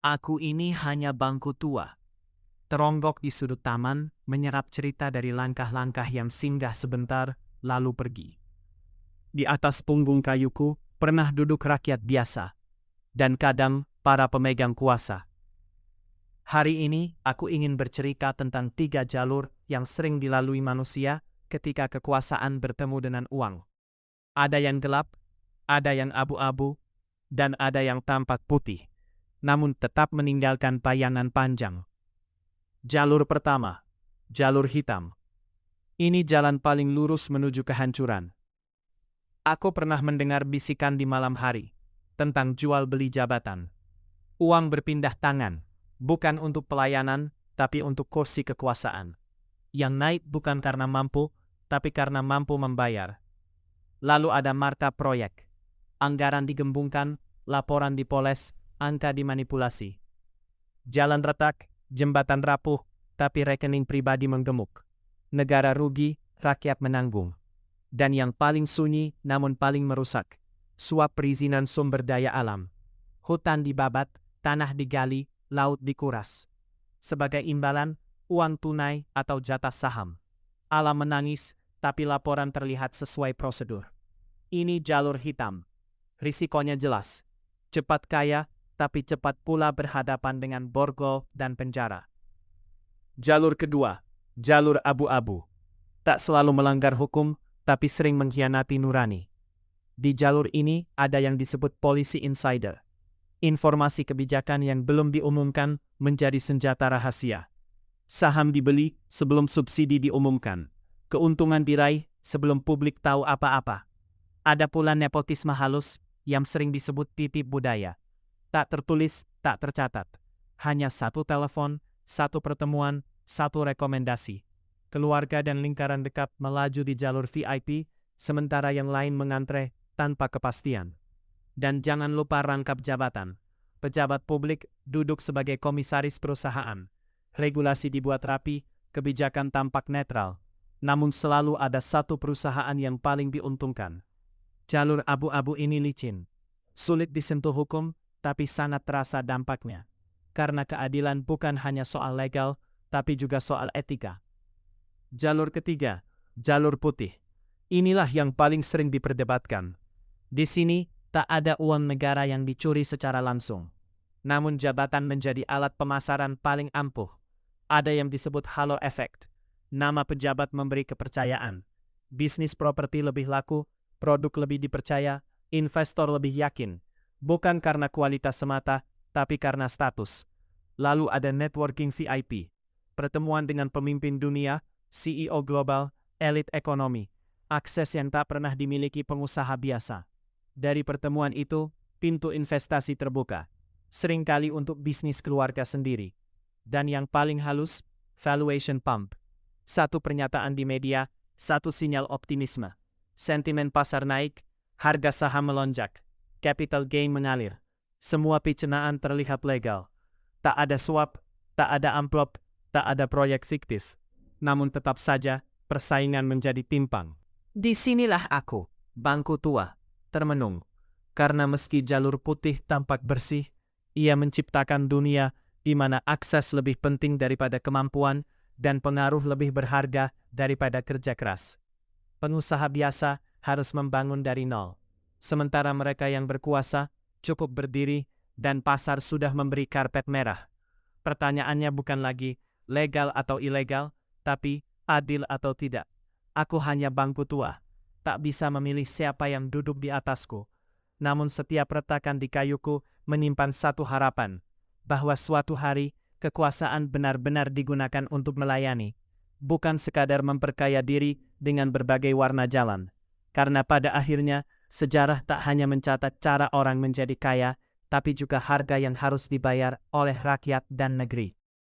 Aku ini hanya bangku tua. Teronggok di sudut taman, menyerap cerita dari langkah-langkah yang singgah sebentar, lalu pergi. Di atas punggung kayuku, pernah duduk rakyat biasa. Dan kadang, para pemegang kuasa. Hari ini, aku ingin bercerita tentang 3 jalur yang sering dilalui manusia ketika kekuasaan bertemu dengan uang. Ada yang gelap, ada yang abu-abu, dan ada yang tampak putih, namun tetap meninggalkan bayangan panjang. Jalur pertama, jalur hitam. Ini jalan paling lurus menuju kehancuran. Aku pernah mendengar bisikan di malam hari tentang jual beli jabatan. Uang berpindah tangan, bukan untuk pelayanan, tapi untuk kursi kekuasaan. Yang naik bukan karena mampu, tapi karena mampu membayar. Lalu ada marka proyek. Anggaran digembungkan, laporan dipoles, angka dimanipulasi. Jalan retak, jembatan rapuh, tapi rekening pribadi menggemuk. Negara rugi, rakyat menanggung. Dan yang paling sunyi namun paling merusak, suap perizinan sumber daya alam. Hutan dibabat, tanah digali, laut dikuras. Sebagai imbalan, uang tunai atau jatah saham. Alam menangis, tapi laporan terlihat sesuai prosedur. Ini jalur hitam. Risikonya jelas. Cepat kaya, tapi cepat pula berhadapan dengan borgol dan penjara. Jalur kedua, jalur abu-abu. Tak selalu melanggar hukum, tapi sering mengkhianati nurani. Di jalur ini ada yang disebut polisi insider. Informasi kebijakan yang belum diumumkan menjadi senjata rahasia. Saham dibeli sebelum subsidi diumumkan. Keuntungan diraih sebelum publik tahu apa-apa. Ada pula nepotisme halus yang sering disebut titip budaya. Tak tertulis, tak tercatat. Hanya satu telepon, satu pertemuan, satu rekomendasi. Keluarga dan lingkaran dekat melaju di jalur VIP, sementara yang lain mengantre tanpa kepastian. Dan jangan lupa rangkap jabatan. Pejabat publik duduk sebagai komisaris perusahaan. Regulasi dibuat rapi, kebijakan tampak netral. Namun selalu ada satu perusahaan yang paling diuntungkan. Jalur abu-abu ini licin. Sulit disentuh hukum, tapi sangat terasa dampaknya. Karena keadilan bukan hanya soal legal, tapi juga soal etika. Jalur ketiga, jalur putih. Inilah yang paling sering diperdebatkan. Di sini, tak ada uang negara yang dicuri secara langsung. Namun jabatan menjadi alat pemasaran paling ampuh. Ada yang disebut halo effect. Nama pejabat memberi kepercayaan. Bisnis properti lebih laku, produk lebih dipercaya, investor lebih yakin. Bukan karena kualitas semata, tapi karena status. Lalu ada networking VIP. Pertemuan dengan pemimpin dunia, CEO global, elit ekonomi. Akses yang tak pernah dimiliki pengusaha biasa. Dari pertemuan itu, pintu investasi terbuka. Seringkali untuk bisnis keluarga sendiri. Dan yang paling halus, valuation pump. Satu pernyataan di media, satu sinyal optimisme. Sentimen pasar naik, harga saham melonjak. Capital gain mengalir. Semua pecenaan terlihat legal. Tak ada suap, tak ada amplop, tak ada proyek fiktif. Namun tetap saja, persaingan menjadi timpang. Disinilah aku, bangku tua, termenung. Karena meski jalur putih tampak bersih, ia menciptakan dunia di mana akses lebih penting daripada kemampuan dan pengaruh lebih berharga daripada kerja keras. Pengusaha biasa harus membangun dari nol. Sementara mereka yang berkuasa cukup berdiri dan pasar sudah memberi karpet merah. Pertanyaannya bukan lagi legal atau ilegal, tapi adil atau tidak. Aku hanya bangku tua, tak bisa memilih siapa yang duduk di atasku. Namun setiap retakan di kayuku menyimpan satu harapan, bahwa suatu hari kekuasaan benar-benar digunakan untuk melayani, bukan sekadar memperkaya diri dengan berbagai warna jalan. Karena pada akhirnya, sejarah tak hanya mencatat cara orang menjadi kaya, tapi juga harga yang harus dibayar oleh rakyat dan negeri.